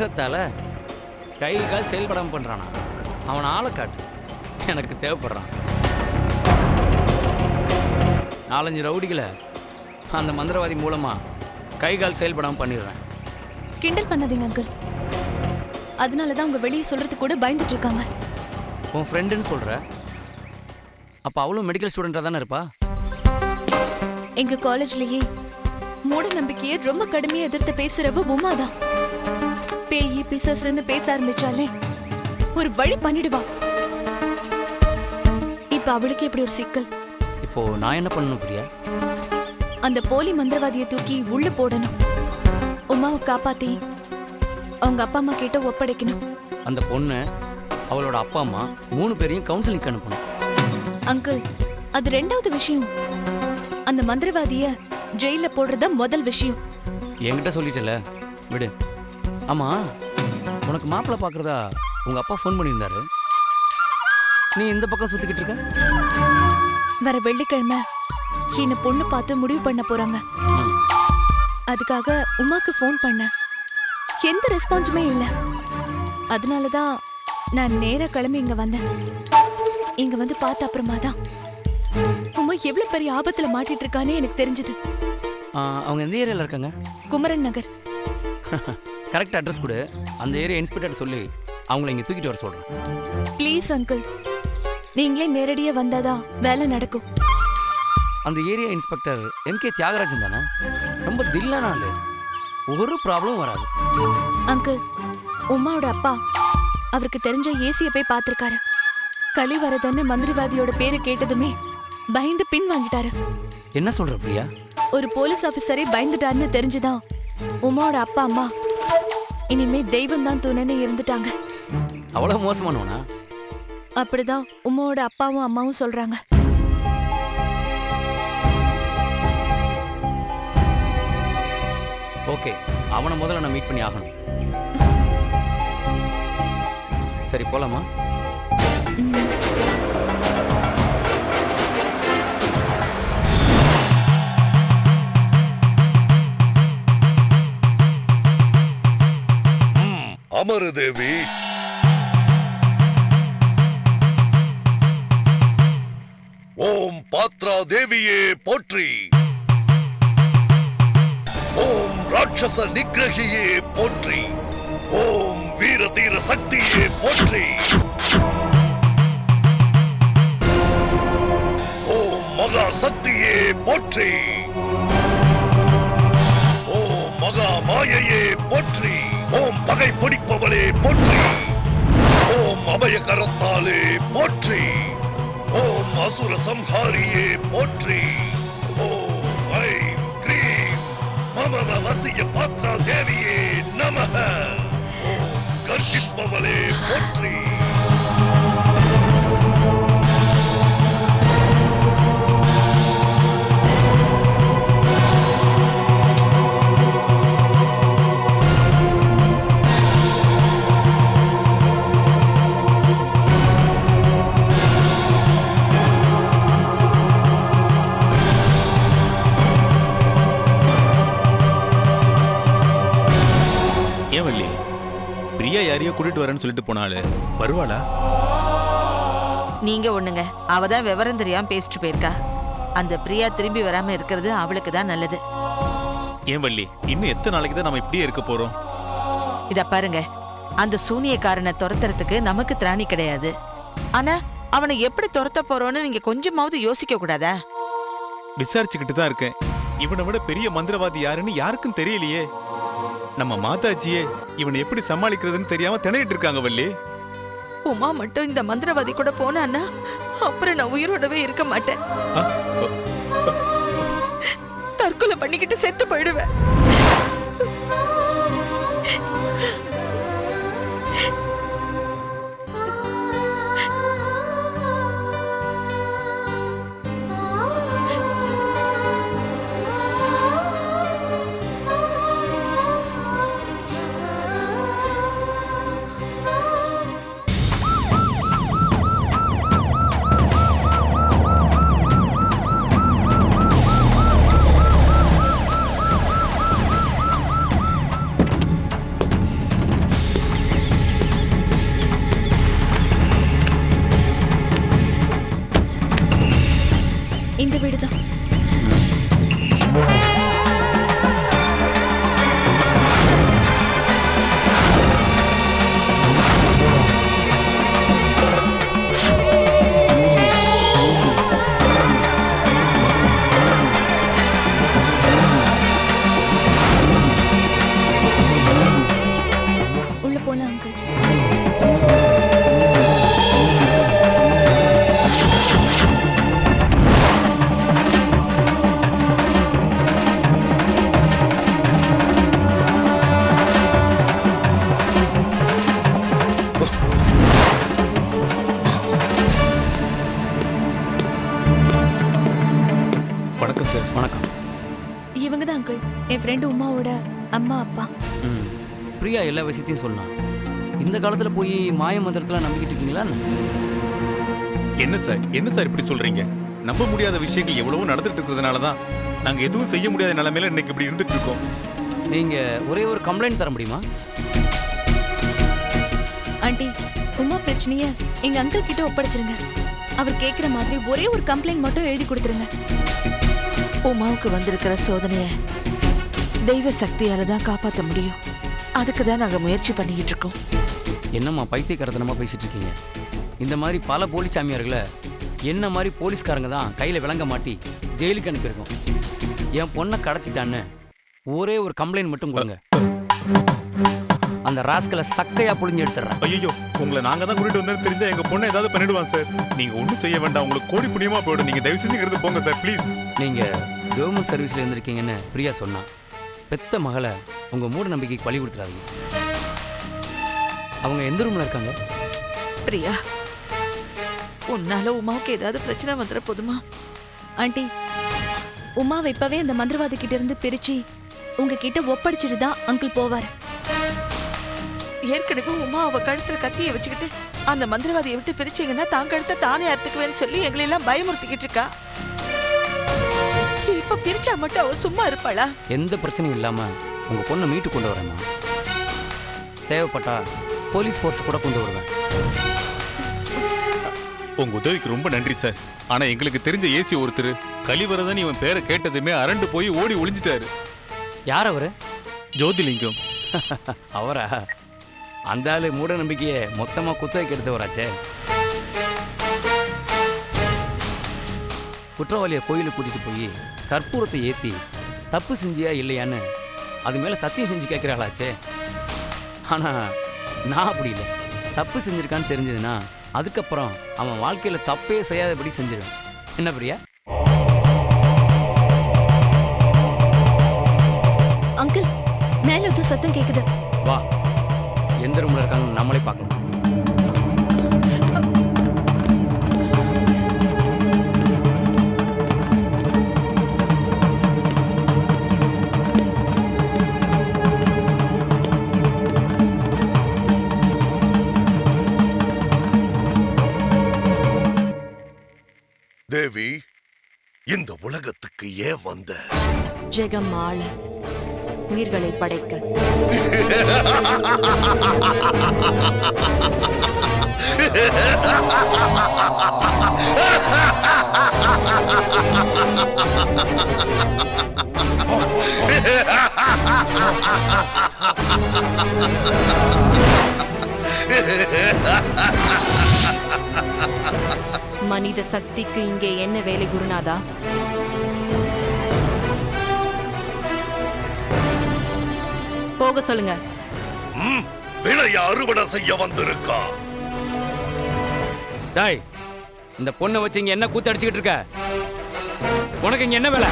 ஏறத்தால கை கால் செயல்படாமல் பண்ணுறானா? அவன் ஆளை காட்டு, எனக்கு தேவைப்படுறான். 4-5 ரவுடிகளை அந்த மந்திரவாதி மூலமாக கை கால் செயல்படாமல் பண்ணிடுறேன். கிண்டல் பண்ணாதீங்க அங்கிள். அதனால தான் அவங்க வெளியே சொல்றது கூட பயந்துட்டு இருக்காங்க. உன் ஃப்ரெண்டுன்னு சொல்கிற, அப்போ அவளும் மெடிக்கல் ஸ்டூடெண்ட்டாக தானே இருப்பா? எங்க காலேஜ்லயே மூட நம்பிக்கையை ரொம்ப கடுமையா எதிர்த்து பேசுறவ உமா தான். பேயி பிசாசுன்னு பேச ஆரம்பிச்சாலே ஒரு வழி பண்ணிடுவா. இப்ப அவளுக்கு இப்படி ஒரு சிக்கல். இப்போ நான் என்ன பண்ணணும் பிரியா? அந்த போலி மந்திரவாதியை தூக்கி உள்ள போடணும். உமாவை காப்பாத்தி அவங்க அப்பா அம்மா கிட்ட ஒப்படைக்கணும். அந்த பொண்ணு அவளோட அப்பா அம்மா 3 பேரையும் கவுன்சிலிங் அனுப்பணும். அங்கிள், அது 2வது விஷயம். அந்த மந்திரவாதிய ஜெயில போடுறதா முதல் விஷயம். என்கிட்ட சொல்லிட்டல, விடு. ஆமா, உனக்கு மாப்பிள்ளை பார்க்கறதா உங்க அப்பா ஃபோன் பண்ணியிருந்தாரு. நீ இந்த பக்கம் சுத்திக்கிட்டு இருக்க? வர வெள்ளிக்கிழமை என்ன பொண்ணு பார்த்து முடிவு பண்ண போறாங்க. அதுக்காக உமாக்கு ஃபோன் பண்ண, எந்த ரெஸ்பான்ஸுமே இல்லை. அதனாலதான் நான் நேரா கிளம்பி இங்க வந்தேன். இங்க வந்து பார்த்த அப்புறமா தான் உமா எவ்வளவு பெரிய ஆபத்துல மாட்டிட்டு இருக்கானே எனக்கு தெரிஞ்சது. அவங்க எந்த ஏரியாவில் இருக்காங்க? குமரன் நகர். கரெக்ட் அட்ரஸ் கொடு. அந்த ஏரியா இன்ஸ்பெக்டர் சொல்லி அவங்கள இங்கே தூக்கிட்டு வர சொல்கிறேன். ப்ளீஸ் அங்கிள், நீங்களே நேரடியாக வந்தாதான் வேலை நடக்கும். அந்த ஏரியா இன்ஸ்பெக்டர் MK தியாகராஜன் தானே? ரொம்ப தில்லான ஆளு, ஒரு ப்ராப்ளம் வராது. அங்கிள், உமாவோட அப்பா அவருக்கு தெரிஞ்ச ஏசியை போய் பார்த்துருக்காரு. கலிவரதன்னு மந்திரவாதியோட பேரை கேட்டதுமே பயந்து பின் வாங்கிட்டாரு. என்ன சொல்ற பிரியா? ஒரு போலீஸ் ஆபீசரே பயந்துட்டாருன்னு தெரிஞ்சுதான் உமாவோட அப்பா அம்மா இனிமே தெய்வம் தான் துணைன்னு இருந்துட்டாங்க. அவ்வளவு மோசமானவனா? அப்படிதான் உமாவோட அப்பாவும் அம்மாவும் சொல்றாங்க. ஓகே, அவனை முதல்ல நான் மீட் பண்ணி ஆகணும். சரி, போலாமா? அமரதேவி, ஓம் பாத்ரா தேவியே போற்றி. ஓம் ராட்சச நிகிரகியே போற்றி. ஓம் வீர தீர சக்தியே போற்றி. ஓம் மகா சக்தியே போற்றி. ஓம் மகா மாயையே போற்றி. ஓம் பகை பிடிப்பவளே போற்றி. ஓம் அபய கரத்தாலே போற்றி. ஓம் அசுர சம்ஹாரியே போற்றி. ஓம் ஐம் கிரீம் மம வசிய பாத்ரா தேவியே நமஹ. ஓம் கர்ஜிப்பவளே போற்றி. யாரையோ கூட்டிட்டு வரேன்னு சொல்லிட்டு போனாலே வருவாளா? நீங்க ஒண்ணுங்க, அவதான் விவரம் தெரியாம பேசிட்டு போயிருக்கா. அந்த பிரியா திரும்பி வராம இருக்கிறது அவளுக்கு தான் நல்லது. ஏன் வள்ளி, இன்னும் எத்தனை நாளைக்கு தான் நம்ம இப்படியே இருக்க போறோம்? இத பாருங்க, அந்த சூனியக்காரனை துரத்துறதுக்கு நமக்கு திராணி கிடையாது. ஆனா அவனை எப்படி துரத்த போறோம்னு நீங்க கொஞ்சமாவது யோசிக்க கூடாதா? விசாரிச்சுக்கிட்டு தான் இருக்கேன். இவனை விட பெரிய மந்திரவாதி யாருன்னு யாருக்கும் தெரியலையே. நம்ம மாதாஜியே இவனை எப்படி சமாளிக்கிறதுன்னு தெரியாம திணறிட்டு இருக்காங்க வள்ளி. உமா மட்டும் இந்த மந்திரவாதி கூட போனான்னா அப்புறம் நான் உயிரோடவே இருக்க மாட்டேன். தற்கொலை பண்ணிக்கிட்டு செத்து போயிடுவேன். இவங்க தான் அங்கிள், என் ஃப்ரெண்டு உமாவோட அம்மா அப்பா. ம் பிரியா எல்லா விஷயத்தையும் சொன்னான். இந்த காலத்தில் போய் மாய மந்திரத்தில் நம்பிக்கிட்டு இருக்கீங்களா? என்ன சார் இப்படி சொல்றீங்க? நம்ப முடியாத விஷயங்கள் எவ்வளவோ நடந்துட்டு இருக்கிறதுனால தான் நாங்க எதுவும் செய்ய முடியாத நிலைமையில இன்னைக்கு இப்படி இருந்துட்டு இருக்கோம். நீங்கள் ஒரே ஒரு கம்ப்ளைண்ட் தர முடியுமா? ஆண்டி, உமா பிரச்சனைய எங்க அங்கிள் கிட்ட ஒப்படைச்சிருங்க. அவர் கேக்குற மாதிரி ஒரே ஒரு கம்ப்ளைண்ட் மட்டும் எழுதி கொடுத்துருங்க. உமாவுக்கு வந்திருக்கிற சோதனைய தெய்வ சக்தியால தான் காப்பாற்ற முடியும். அதுக்கு தான் நாங்க முயற்சி பண்ணிக்கிட்டு இருக்கோம். என்னம்மா பைத்தியக்காரத்தனமாக பேசிட்டு இருக்கீங்க? இந்த மாதிரி பல போலீஸ் சாமியார்களை என்ன மாதிரி போலீஸ்காரங்க தான் கையில் விளங்க மாட்டி ஜெயிலுக்கு அனுப்பியிருக்கோம். என் பொண்ணை கடத்திட்டான்னு ஒரே ஒரு கம்ப்ளைண்ட் மட்டும் கொடுங்க. அந்த ராஸ்கலை சக்கையா புழிஞ்சு எடுத்துடுறேன். ஐயோ, உங்களை நாங்க தான் கூட்டிட்டு வந்தேன்னு தெரிஞ்சா எங்க பொண்ணை ஏதாவது பண்ணிடுவான் சார். நீங்க ஒன்றும் செய்ய வேண்டாம், உங்களுக்கு கோடி புண்ணியமா போயிடும். நீங்க தயவு செஞ்சு இருந்து போங்க சார், ப்ளீஸ். நீங்கள் கவர்மெண்ட் சர்வீஸில் இருந்திருக்கீங்கன்னு பிரியா சொன்னா. பெத்த மகளை உங்கள் மூட நம்பிக்கைக்கு பழி கொடுத்துறாதீங்க. அவங்க எந்த ரூமில் இருக்காங்க? பிரியா, உன்னால உமாவுக்கு ஏதாவது பிரச்சனை வந்துட போதுமா? ஆண்டி, உமாவை இப்பவே அந்த மந்திரவாதி கிட்ட இருந்து பிரிச்சு உங்ககிட்ட ஒப்படைச்சிட்டு தான் அங்கிள் போவார். ஏற்கனவே உமா அவ கழுத்துல கத்தியை வச்சுக்கிட்டு அந்த மந்திரவாதியை விட்டு பிரிச்சீங்கன்னா தான் கழுத்தை தானே அறுத்துக்குவேன்னு சொல்லி எங்களை எல்லாம் பயமுறுத்திக்கிட்டு இருக்கா. இப்ப பிரிச்சா மட்டும் அவ சும்மா இருப்பாளா? எந்த பிரச்சனையும் இல்லாமல் உங்கள் பொண்ணை மீட்டு கொண்டு வரேம்மா. தேவைப்பட்டா போலீஸ் ஃபோர்ஸ் கூட கொண்டு வருவேன். உங்க உதவிக்கு ரொம்ப நன்றி சார். ஆனா எங்களுக்கு தெரிஞ்ச ஏசி ஒருத்தர் கலிவரதன் இவன் பேரை கேட்டதுமே அரண்டு போய் ஓடி ஒளிஞ்சிட்டாரு. யார் அவரு? ஜோதிலிங்கம். அவரா? அந்த ஆளு மூட நம்பிக்கையை மொத்தமாக குத்தகைக்கு எடுத்தவராச்சே. குற்றவாளியை கோயிலுக்கு கூட்டிகிட்டு போய் கற்பூரத்தை ஏற்றி தப்பு செஞ்சியா இல்லையான்னு அது மேலே சத்தியம் செஞ்சு கேட்குறாளாச்சே. ஆனால் நான் அப்படி இல்லை. தப்பு செஞ்சுருக்கான்னு தெரிஞ்சதுன்னா அதுக்கப்புறம் அவன் வாழ்க்கையில் தப்பே செய்யாதபடி செஞ்சிருவேன். என்ன பிரியா? அங்கிள், மேல ஏதோ சத்தம் கேக்குது. வா, எந்த ரூமில் இருக்காங்கன்னு நம்மளே பார்க்கலாம். தேவி, இந்த உலகத்துக்கு ஏன் வந்த? ஜெகம் ஆள, உயிர்களை படைக்க. மனித சக்திக்கு இங்கே என்ன வேலை குருநாதா? போக சொல்லுங்க. விளைய அறுவடை செய்ய வந்திருக்கா. டாய், இந்த பொண்ணை வச்சு இங்க என்ன கூத்து அடிச்சுக்கிட்டு இருக்க? உனக்கு இங்க என்ன வேலை?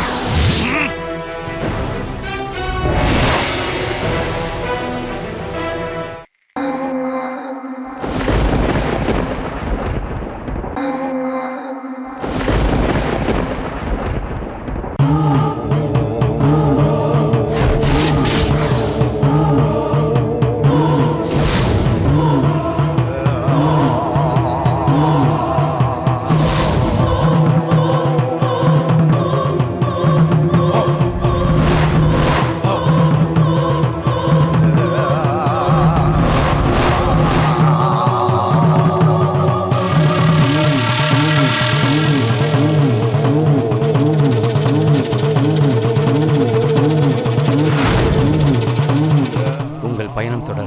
பயணம் தொடர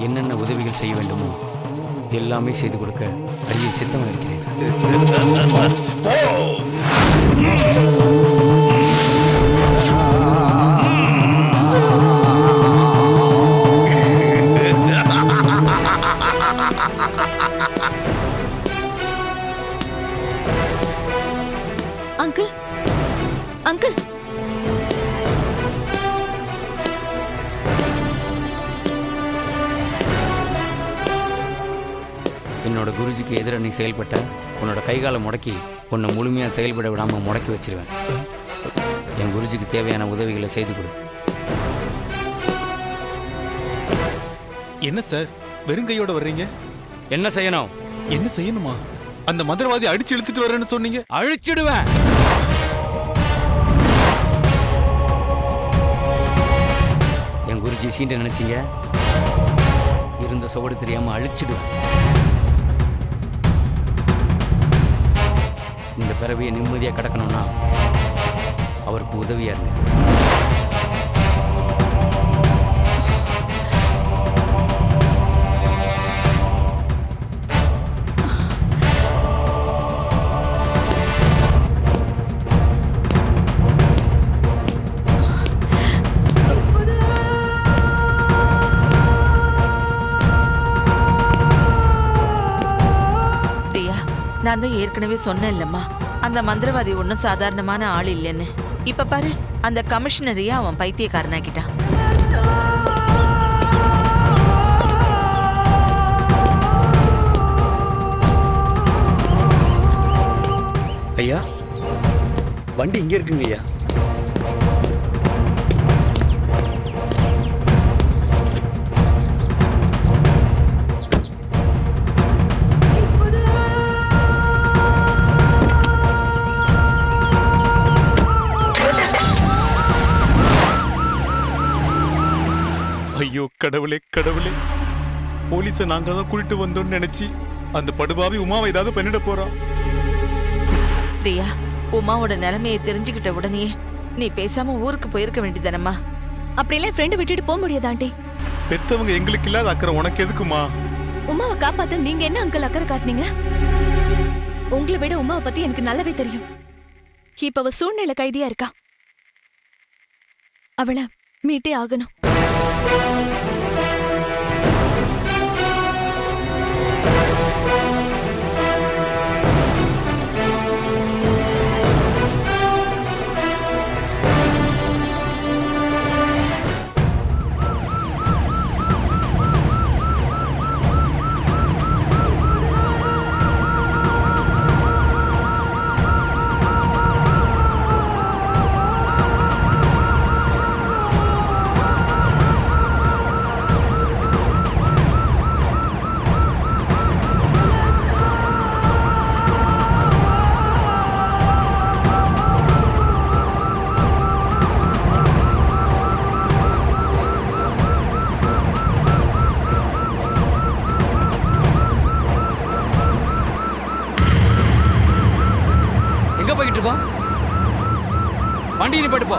என்னென்ன உதவிகள் செய்ய வேண்டுமோ எல்லாமே செய்து கொடுக்க அடியில் சித்தமாக இருக்கிறேன். அங்கிள், அங்கிள், என்னோட குருஜிக்கு எதிராக நீ செயல்பட்ட உன்னோட கைகாலை முடக்கி உன்னை முழுமையாக செயல்பட விடாமல் முடக்கி வச்சிருவேன். என் குருஜிக்கு தேவையான உதவிகளை செய்து கொடு. என்ன சார் வெறுங்கையோட வர்றீங்க? என்ன செய்யணும்? என்ன செய்யணுமா? அந்த மந்திரவாதி அடிச்சு இழுத்துட்டு வரேன்னு சொன்னீங்க. அழிச்சிடுவேன். என் குருஜி சீண்ட நினைச்சீங்க, இருந்த சுவடு தெரியாம அழிச்சிடுவேன். இந்த பிறவியை நிம்மதியா கடக்கணும்னா அவருக்கு உதவியா இருங்க. பிரியா, நான் தான் ஏற்கனவே சொன்னேன் இல்லம்மா, அந்த மந்திரவாதி ஒன்றும் சாதாரணமான ஆள் இல்லைன்னு. இப்ப பாரு, அந்த கமிஷனரையே அவன் பைத்தியக்காரனாக்கிட்டான். ஐயா, வண்டி இங்க இருக்குங்க ஐயா. ஐயோ கடவுளே கடவுளே, போலீஸை நாங்க தான் கூட்டிட்டு வந்தோம்னு நினைச்சு அந்த படுபாவி உமாவை ஏதாவது பண்ணிட போறான். பிரியா, உமாவோட நிலைமையை தெரிஞ்சுக்கிட்ட உடனே நீ பேசாம ஊருக்கு போயிருக்க வேண்டியதானம்மா. அப்படியெல்லாம் ஃப்ரெண்டு விட்டுட்டு போக முடியாது ஆண்டி. பெத்தவங்க எங்களுக்கு இல்லாத அக்கறை உனக்கு எதுக்குமா? உமாவை காப்பாத்த நீங்க என்ன அங்கிள் அக்கறை காட்டுனீங்க? உங்களை விட உமாவை பத்தி எனக்கு நல்லாவே தெரியும். இப்ப அவ சூழ்நிலை கைதியா இருக்கா. அவளை மீட்டே ஆகணும். எங்க போய்கிட்டு இருக்கோம்? வண்டியை நிப்பாட்டு போ.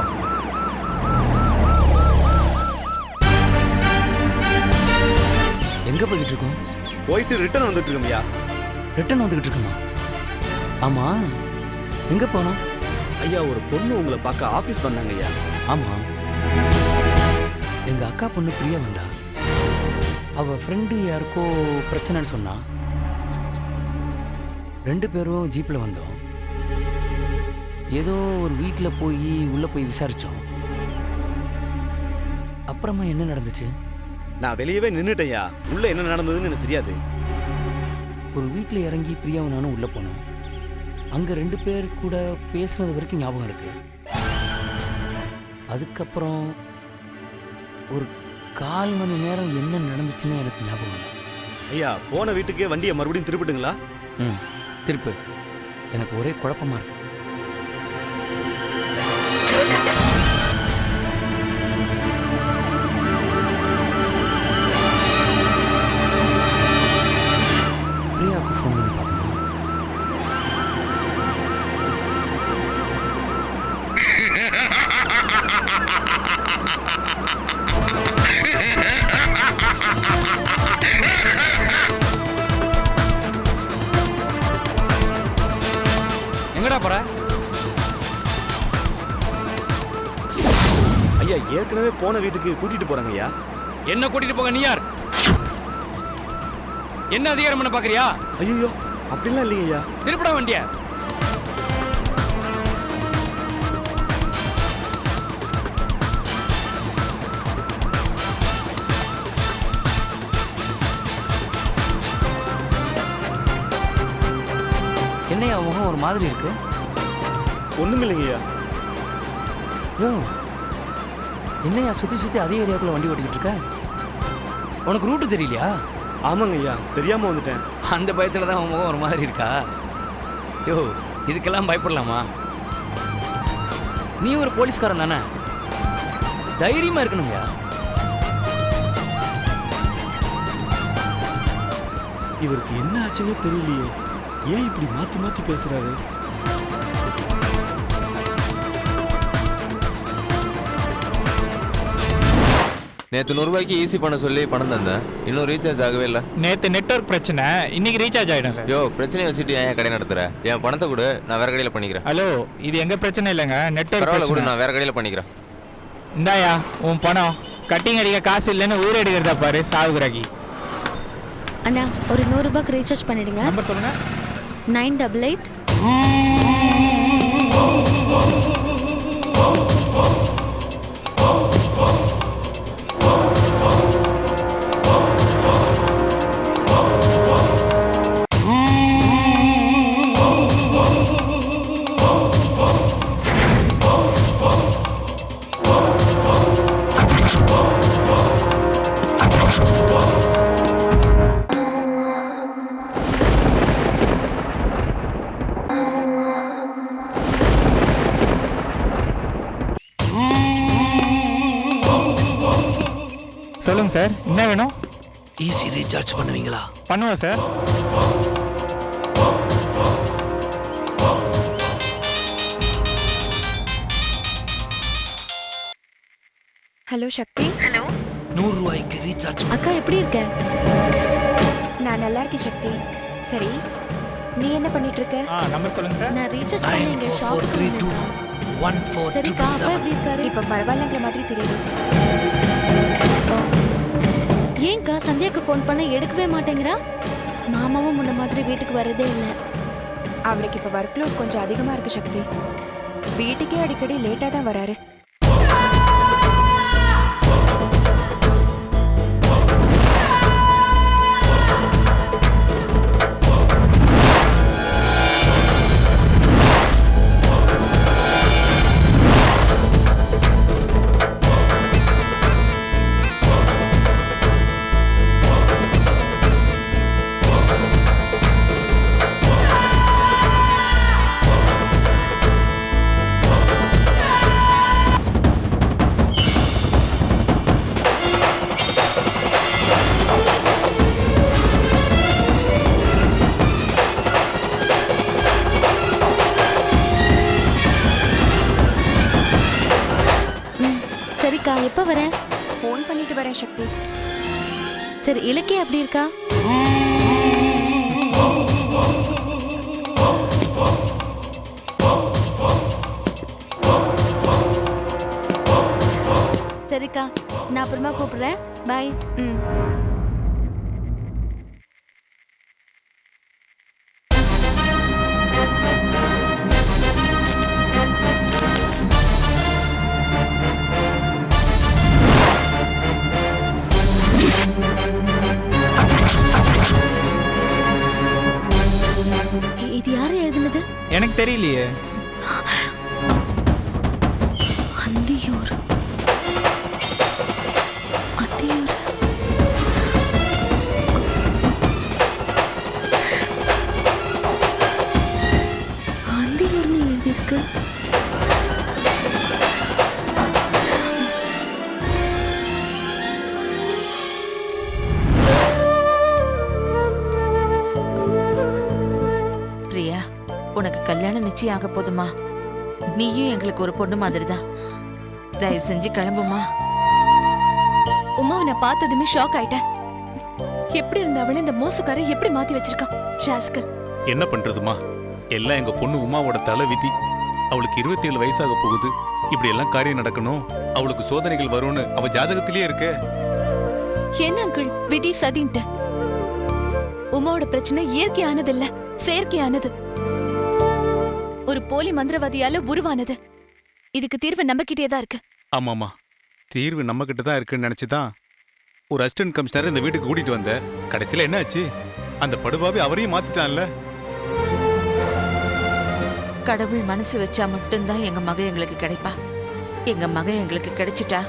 எங்க போய்கிட்டு இருக்கோம்? போயிட்டு ரிட்டர்ன் வந்துட்டு இருக்கோம் ஐயா. ரிட்டர்ன் வந்துகிட்டு இருக்குமா? ஆமா, எங்க போனோம்? ஐயா, ஒரு பொண்ணு உங்களை பார்க்க ஆபீஸ் வந்தாங்க ஐயா. ஆமா, எங்க அக்கா பொண்ணு பிரியா வந்தா. அவ ஃப்ரெண்டு யாருக்கோ பிரச்சனைன்னு சொன்னா. 2 பேரும் ஜீப்ல வந்தோம். ஏதோ ஒரு வீட்டில் போய் உள்ள போய் விசாரிச்சோம். அப்புறமா என்ன நடந்துச்சு? நான் வெளியவே நின்னுட்டேன் ஐயா. உள்ள என்ன நடந்ததுன்னு எனக்கு தெரியாது. ஒரு வீட்டில் இறங்கி பிரியாவும் நானும் உள்ள போனோம். அங்க 2 பேர் கூட பேசுனது வரைக்கும் ஞாபகம் இருக்கு. அதுக்கப்புறம் ஒரு 1/4 மணி நேரம் என்ன நடந்துச்சுன்னு எனக்கு ஞாபகம் இல்லை. ஐயா, போன வீட்டுக்கே வண்டியை மறுபடியும் திருப்பிட்டுங்களா? திருப்பு. எனக்கு ஒரே குழப்பமா இருக்கு. பிரியாவுக்கு ஃபோன் பண்ணி பார்க்கணும். எங்கடா போற? ஐயா, ஏற்கனவே போன வீட்டுக்கு கூட்டிட்டு போறாங்க ஐயா. என்ன கூட்டிட்டு போக? நீ யார்? என்ன அதிகாரம் பண்ண பாக்குறியா? ஐயோ, அப்படிலாம் இல்லைங்க ஐயா. திருப்படா வண்டிய. என்னையா முகம் ஒரு மாதிரி இருக்கு? ஒண்ணும் இல்லைங்க ஐயா. யோ என்னையா சுற்றி சுற்றி அதே ஏரியாக்குள்ளே வண்டி ஓட்டிக்கிட்டு இருக்க? உனக்கு ரூட்டு தெரியலையா? ஆமாங்க ஐயா, தெரியாம வந்துட்டேன். அந்த பயத்தில் தான் உன் முகம் ஒரு மாதிரி இருக்கா? யோ இதுக்கெல்லாம் பயப்படலாமா? நீ ஒரு போலீஸ்காரன் தானே, தைரியமாக இருக்கணும்யா. இவருக்கு என்ன ஆச்சுன்னே தெரியலையே, ஏன் இப்படி மாத்தி மாத்தி பேசுறாரு? நேற்று 100 ரூபாய்க்கு ஈஸி பண்ண சொல்லி பணம் தந்தேன், இன்னும் ரீசார்ஜ் ஆகவே இல்லை. நேற்று நெட்வொர்க் பிரச்சனை, இன்னைக்கு ரீசார்ஜ் ஆகிடும் சார். யோ பிரச்சனையை வச்சுட்டு ஏன் கடை நடத்துற? என் பணத்தை கொடு, நான் வேற கடையில் பண்ணிக்கிறேன். ஹலோ, இது எங்க பிரச்சனை இல்லைங்க, நெட்வொர்க் பரவாயில்ல கொடு, பிரச்சனை. நான் வேற கடையில் பண்ணிக்கிறேன். இந்தாயா உன் பணம். கட்டிங் அடிக்க காசு இல்லைன்னு ஊர் எடுக்கிறதா பாரு சாவுகிறாக்கி. அண்ணா ஒரு 100 ரூபாய்க்கு ரீசார்ஜ் பண்ணிடுங்க. நம்பர் சொல்லுங்க. 988. சொல்லுங்க சார், என்ன வேணும்? ஈஸி ரீசார்ஜ் பண்ணுவீங்களா? பண்ணுவோம் சார். ஹலோ சக்தி. ஹலோ. 100 ரூபாய்க்கு ரீசார்ஜ். அக்கா எப்படி இருக்க? நான் நல்லா இருக்கேன் சக்தி. சரி, நீ என்ன பண்ணிட்டு இருக்க? நம்பர் சொல்லுங்க சார். நான் ரீசார்ஜ் பண்ண எங்க ஷாப் 9443214. சரிக்கா, அப்பா எப்படி இருக்காரு? இப்ப பரவாயில்லங்கிற மாதிரி தெரியுது. ஏன்க்கா சந்தியாக்கு ஃபோன் பண்ண எடுக்கவே மாட்டேங்கிறா? மாமாவும் முன்ன மாதிரி வீட்டுக்கு வரதே இல்லை. அவருக்கு இப்ப ஒர்க் லோட் கொஞ்சம் அதிகமா இருக்கு சக்தி. வீட்டுக்கே அடிக்கடி லேட்டா தான் வராரு. சரிக்கா, எப்ப வர? ஃபோன் பண்ணிட்டு வரேன் சக்தி. சரி, இலக்கிய எப்படி இருக்கா? சரிக்கா, நான் அப்புறமா கூப்பிடுறேன். பாய். இது யாரு எழுதுனது? எனக்கு தெரியலையே. அந்தியூர். அந்தியூர். அந்தியூர்னு எழுதியிருக்கு. பிரியா, உனக்கு கல்யாணம் நிச்சயம் ஆக போதுமா? நீயும் எங்களுக்கு ஒரு பொண்ணு மாதிரி தான். தயவு செஞ்சு கிளம்புமா. உமாவை நான் பார்த்ததுமே ஷாக் ஆயிட்டேன். எப்படி இருந்த அவளை இந்த மோசக்கார எப்படி மாத்தி வச்சிருக்கான் ஷாஸ்கல். என்ன பண்றதுமா, எல்லாம் எங்க பொண்ணு உமாவோட தலை விதி. அவளுக்கு 27 வயசாக போகுது. இப்படி எல்லாம் காரியம் நடக்கணும், அவளுக்கு சோதனைகள் வரும்னு அவ ஜாதகத்திலேயே இருக்க. என்ன அங்கிள் விதி சதின்ட்டு? உமாவோட பிரச்சனை இயற்கையானது இல்ல, செயற்கையானது. ஒரு போலி மந்திரவாதியால உருவானது. இதுக்கு தீர்வு நம்மகிட்டே தான் இருக்கு. ஆமாமா, தீர்வு நம்ம கிட்ட தான் இருக்குன்னு நினைச்சுதான் ஒரு அசிஸ்டன்ட் கமிஷனர் இந்த வீட்டுக்கு கூட்டிட்டு வந்த. கடைசியில என்ன ஆச்சு? அந்த படுபாவி அவரையும் மாத்திட்டான்ல. கடவுள் மனசு வச்சா மட்டும்தான் எங்க மக எங்களுக்கு கிடைப்பா. எங்க மகன் எங்களுக்கு கிடைச்சிட்டா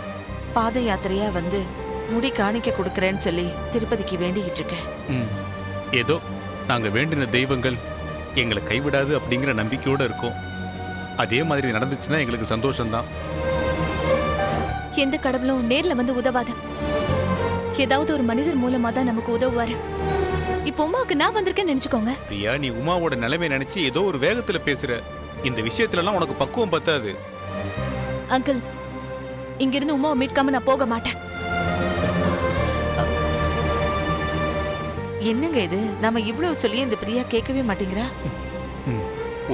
பாத யாத்திரையா வந்து முடி காணிக்க கொடுக்கறேன்னு சொல்லி திருப்பதிக்கு வேண்டிக்கிட்டு இருக்கேன். ஏதோ நாங்க வேண்டின தெய்வங்கள் எங்களை கைவிடாது அப்படிங்கிற நம்பிக்கையோட இருக்கோம். அதே மாதிரி நடந்துச்சுன்னா எங்களுக்கு சந்தோஷம்தான். எந்த கடவுளும் நேர்ல வந்து உதவாது. ஏதாவது ஒரு மனிதர் மூலமா தான் நமக்கு உதவுவாரு. இப்போ உமாவுக்கு நான் வந்திருக்கேன்னு நினைச்சுக்கோங்க. பிரியா, நீ உமாவோட நிலைமை நினைச்சு ஏதோ ஒரு வேகத்துல பேசுற. இந்த விஷயத்துல எல்லாம் உனக்கு பக்குவம் பத்தாது. அங்கிள், இங்கிருந்து உமாவை மீட்காம நான் போக மாட்டேன். என்னங்க இது? நாம இவ்வளவு சொல்லி இந்த பிரியா கேட்கவே மாட்டேங்கிறா.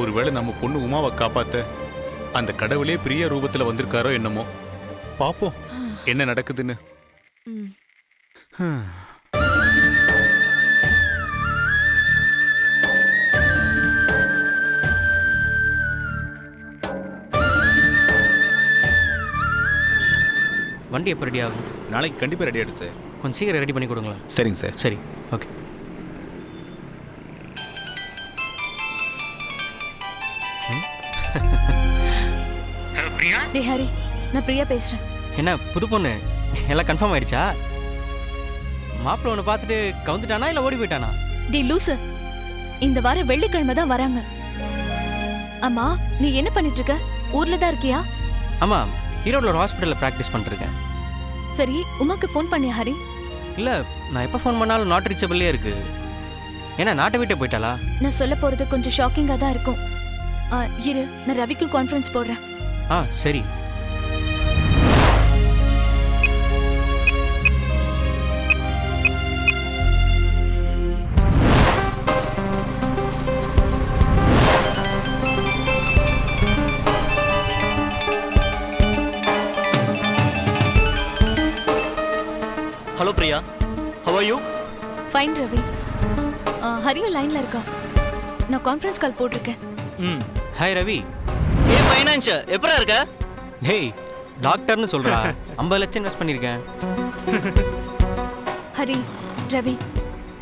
ஒருவேளை நம்ம பொண்ணு உமாவை காப்பாத்த அந்த கடவுளே பிரியா ரூபத்துல வந்திருக்காரோ என்னமோ. பாப்போம் என்ன நடக்குதுன்னு. வண்டி எப்போ ரெடி ஆகும்? நாளைக்கு கண்டிப்பா ரெடி ஆயிடும் சார். கொஞ்சம் சீக்கிரம் ரெடி பண்ணி கொடுங்களா? சரிங்க சார். சரி, ஓகே. டேய் ஹரி, நான் பிரியா பேசுறேன். என்ன புது பொண்ணு? எல்லாம் கன்ஃபார்ம் ஆயிடுச்சா? மாப்பிள்ளை ஒன்று பார்த்துட்டு கவுந்துட்டானா இல்லை ஓடி போயிட்டானா? டேய் லூசு, இந்த வாரம் வெள்ளிக்கிழமை தான் வராங்க. அம்மா, நீ என்ன பண்ணிட்டு இருக்க? ஊர்ல தான் இருக்கியா? ஆமாம், ஈரோட்டில் ஒரு ஹாஸ்பிட்டலில் ப்ராக்டிஸ் பண்ணிருக்கேன். சரி, உமாக்கு ஃபோன் பண்ணியா ஹரி? இல்லை, நான் எப்போ ஃபோன் பண்ணாலும் நாட் ரீச்சபிளே இருக்கு. ஏன்னா நாட்டை விட்டே போயிட்டாளா? நான் சொல்ல போறது கொஞ்சம் ஷாக்கிங்கா தான் இருக்கும். இரு, நான் ரவிக்கு கான்ஃபரன்ஸ் போடுறேன். சரி. Hello Priya, how are you? Fine Ravi. ஹரியும் லைன்ல இருக்கா? நான் கான்ஃபரன்ஸ் கால் போட்டிருக்கேன். ஹாய் ரவி. ஃபைனான்ஸ் எப்பரா இருக்க? ஹேய், டாக்டர்னு சொல்றா. 50 லட்சம் இன்வெஸ்ட் பண்ணிருக்கேன். ஹரி, ரவி,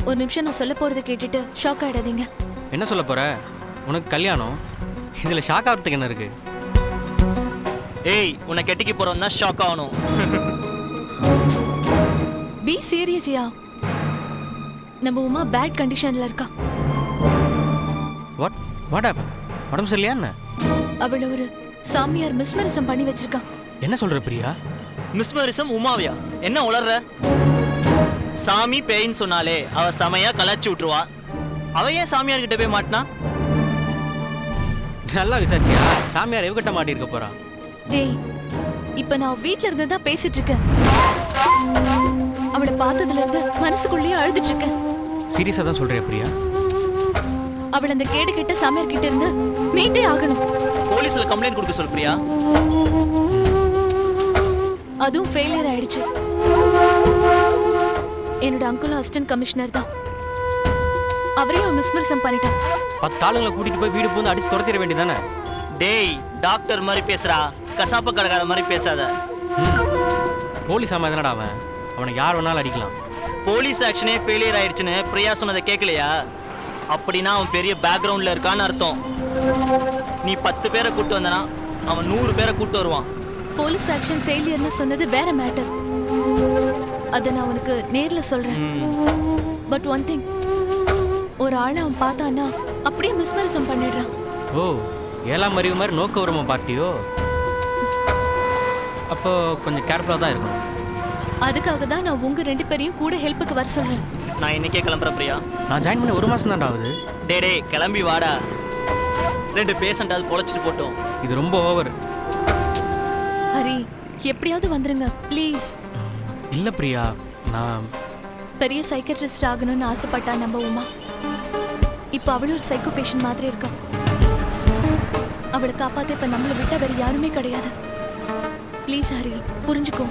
ஒரு நிமிஷம் நான் சொல்ல போறதை கேட்டுட்டு ஷாக் ஆயிடாதீங்க. என்ன சொல்ல போற? உனக்கு கல்யாணம், இதுல ஷாக் ஆகிறதுக்கு என்ன இருக்கு? ஏய், உன்னை கெட்டிக்கு போறோம் தான் ஷாக் ஆகணும். பி சீரியஸ்யா. நம்ம உமா பேட் கண்டிஷன்ல இருக்கா. What happen? உடம்பு சரியில்லையா என்ன? அவள ஒரு சாமியார் மிஸ்மரிசம் பண்ணி வச்சிருக்கா. என்ன சொல்ற பிரியா? மிஸ்மரிசம் உமாவியா? என்ன உளர்ற? சாமி பேயின்னு சொன்னாலே அவ செமையா கலாச்சி விட்டுருவா. அவ ஏன் சாமியார் கிட்ட போய் மாட்டினா? நல்லா விசாரிச்சியா? சாமியார் எவகிட்ட மாட்டிருக்க போறா? டேய், இப்ப நான் வீட்ல இருந்து தான் பேசிட்டு இருக்கேன். அவளை பார்த்ததுல இருந்து மனசுக்குள்ளேயே அழுதுட்டு இருக்கேன். சீரியஸா தான் சொல்றியா பிரியா? அவள் அந்த கேடு கிட்ட சாமியார் கிட்ட இருந்து மீட்டே ஆகணும். போலீஸ்ல கம்ப்ளைண்ட் கொடுக்க சொல் பிரியா. அதுவும் ஃபெயிலியர் ஆயிடுச்சு. என்னோட அங்கிள் அசிஸ்டன்ட் கமிஷனர் தான். அவரையும் மிஸ்மரிசம் பண்ணிட்டான். 10 ஆளுங்களை கூட்டிட்டு போய் வீடு பூந்து அடிச்சு துரத்திட வேண்டியதானே? டேய், டாக்டர் மாதிரி பேசுறா, கசாப்பு கடைக்கார மாதிரி பேசாத. போலீஸ் ஆமா எதனடா அவன்? அவனை யார் வேணாலும் அடிக்கலாம். போலீஸ் ஆக்ஷனே ஃபெயிலியர் ஆயிடுச்சுன்னு பிரியா சொன்னதை கேட்கலையா? அப்படின்னா அவன் பெரிய பேக்ரவுண்ட்ல இருக்கான்னு அர்த்தம். நீ 10 பேரை கூட்டு வந்தனா அவன் 100 பேரை கூட்டு வருவான். போலீஸ் ஆக்ஷன் ஃபெயிலியர்னு சொன்னது வேற மேட்டர். அத நான் உனக்கு நேர்ல சொல்றேன். பட் ஒன் திங், ஒரு ஆளை அவன் பார்த்தானா அப்படியே மிஸ்மரிசம் பண்ணிடுறான். ஓ, ஏழாம் அறிவு மாதிரி நோக்க உரமா பார்ட்டியோ? அப்போ கொஞ்சம் கேர்ஃபுல்லாக தான் இருக்கணும். அதுக்காக தான் நான் உங்க 2 பேரையும் கூட ஹெல்ப்புக்கு வர சொல்றேன். நான் இன்னைக்கே கிளம்புறேன் பிரியா. நான் ஜாயின் பண்ண 1 மாசம் தான்டா ஆகுது. டே கிளம்பி வாடா. 2 பேஷண்டாவது பொழைச்சிட்டு போட்டோம். இது ரொம்ப ஓவர். ஹரி, எப்படியாவது வந்துருங்க ப்ளீஸ். இல்ல பிரியா, நான் பெரிய சைக்கியாட்ரிஸ்ட் ஆகணும்னு ஆசைப்பட்டா நம்ம உமா. இப்போ அவளும் ஒரு சைக்கோ பேஷண்ட் மாதிரி இருக்கா. அவளை காப்பாத்த இப்ப நம்மளை விட்டா வேற யாருமே கிடையாது. ப்ளீஸ் ஹரி, புரிஞ்சுக்கோ.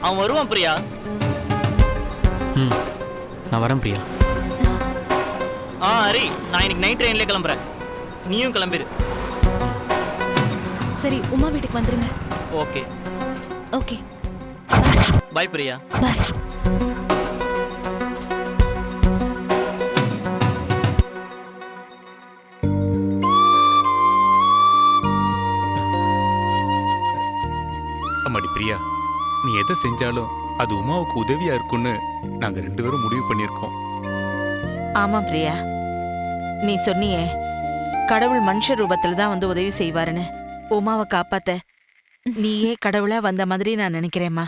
அவன் வருவான் பிரியா. நான் வரேன் பிரியா. ஹரி, நான் இன்னைக்கு நைட் ட்ரெயின்ல கிளம்புறேன். நீயும் கிளம்பிரு. சரி, உமா வீட்டுக்கு வந்துருங்க. Okay okay, bye Priya. Bye. அம்மாடி பிரியா, நீ எதை செஞ்சாலும் அது உமாவுக்கு உதவியா இருக்கும்னு நாங்க 2 பேரும் முடிவு பண்ணியிருக்கோம். ஆமா பிரியா, நீ சொன்னியே கடவுள் மனுஷ ரூபத்துல தான் வந்து உதவி செய்வாருன்னு. உமாவை காப்பாத்த நீயே கடவுளா வந்த மாதிரி நான் நினைக்கிறேம்மா.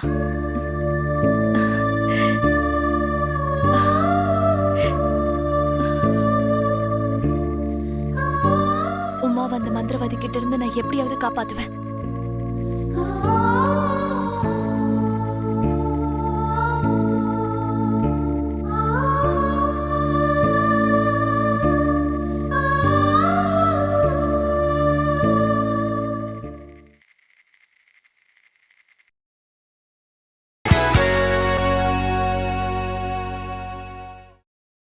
உமா வந்த மந்திரவாதி கிட்ட இருந்து நான் எப்படியாவது காப்பாத்துவேன்.